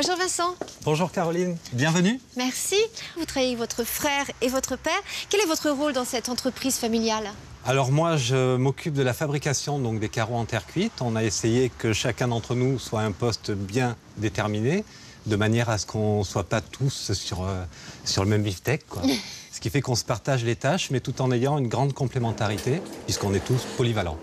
Bonjour Vincent. Bonjour Caroline, bienvenue. Merci. Vous travaillez avec votre frère et votre père. Quel est votre rôle dans cette entreprise familiale? Alors moi, je m'occupe de la fabrication donc, des carreaux en terre cuite. On a essayé que chacun d'entre nous soit à un poste bien déterminé, de manière à ce qu'on ne soit pas tous sur le même beefsteak, quoi. Ce qui fait qu'on se partage les tâches, mais tout en ayant une grande complémentarité, puisqu'on est tous polyvalents.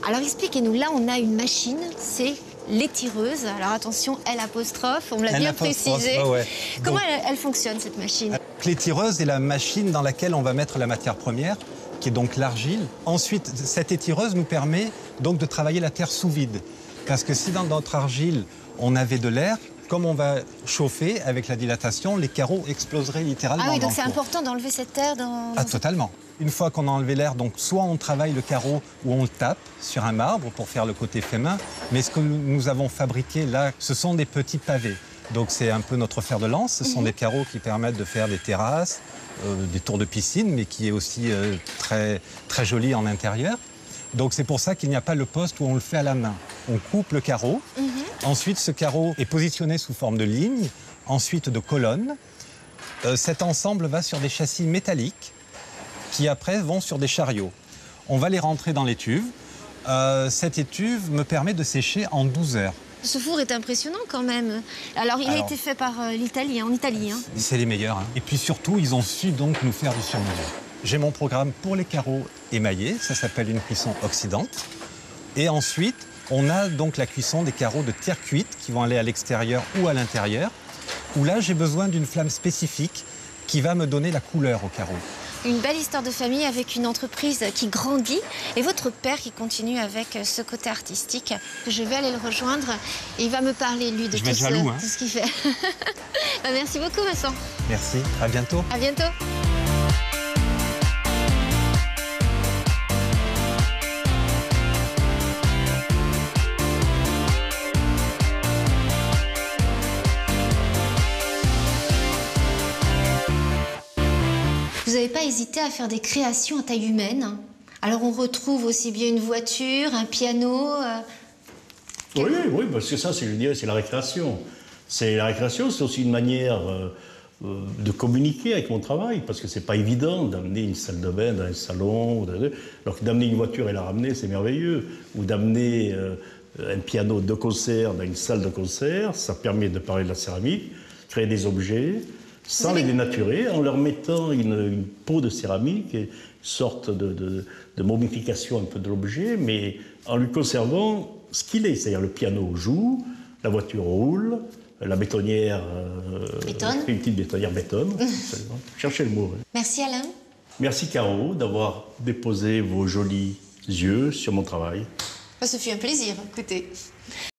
Alors expliquez-nous, là on a une machine, c'est l'étireuse. Alors attention, L apostrophe, on me l'a bien précisé. Ouais. Comment Donc, elle fonctionne cette machine? l'étireuse est la machine dans laquelle on va mettre la matière première, qui est donc l'argile. Ensuite, cette étireuse nous permet donc de travailler la terre sous vide. Parce que si dans notre argile, on avait de l'air, comme on va chauffer avec la dilatation, les carreaux exploseraient littéralement. Ah oui, donc dans c'est le four. important d'enlever cette terre dans... Ah, totalement. Une fois qu'on a enlevé l'air, donc soit on travaille le carreau ou on le tape sur un marbre pour faire le côté fait main. Mais ce que nous avons fabriqué là, ce sont des petits pavés. Donc c'est un peu notre fer de lance. Ce sont des carreaux qui permettent de faire des terrasses, des tours de piscine, mais qui est aussi très, très joli en intérieur. Donc c'est pour ça qu'il n'y a pas le poste où on le fait à la main. On coupe le carreau. Ensuite, ce carreau est positionné sous forme de ligne, ensuite de colonnes. Cet ensemble va sur des châssis métalliques qui après vont sur des chariots. On va les rentrer dans l'étuve. Cette étuve me permet de sécher en 12 heures. Ce four est impressionnant quand même. Alors il a été fait par l'Italie, en Italie. Hein. C'est les meilleurs. Hein. Et puis surtout, ils ont su donc nous faire du sur-mesure. J'ai mon programme pour les carreaux émaillés, ça s'appelle une cuisson oxydante. Et ensuite, on a donc la cuisson des carreaux de terre cuite qui vont aller à l'extérieur ou à l'intérieur, où là, j'ai besoin d'une flamme spécifique qui va me donner la couleur au carreau. Une belle histoire de famille avec une entreprise qui grandit et votre père qui continue avec ce côté artistique. Je vais aller le rejoindre et il va me parler, lui, de tout ce qu'il fait. Merci beaucoup, Vincent. Merci, à bientôt. À bientôt. Vous n'avez pas hésité à faire des créations à taille humaine. Alors on retrouve aussi bien une voiture, un piano... Oui, parce que ça, je dirais, c'est la récréation. La récréation, c'est aussi une manière de communiquer avec mon travail, parce que c'est pas évident d'amener une salle de bain dans un salon, alors que d'amener une voiture et la ramener, c'est merveilleux. Ou d'amener un piano de concert dans une salle de concert, ça permet de parler de la céramique, créer des objets, sans les dénaturer, en leur mettant une peau de céramique, une sorte de momification un peu de l'objet, mais en lui conservant ce qu'il est. C'est-à-dire le piano joue, la voiture roule, la bétonnière... une petite bétonnière bétonne. Cherchez le mot. Merci Alain. Merci Caro d'avoir déposé vos jolis yeux sur mon travail. Ce fut un plaisir, écoutez.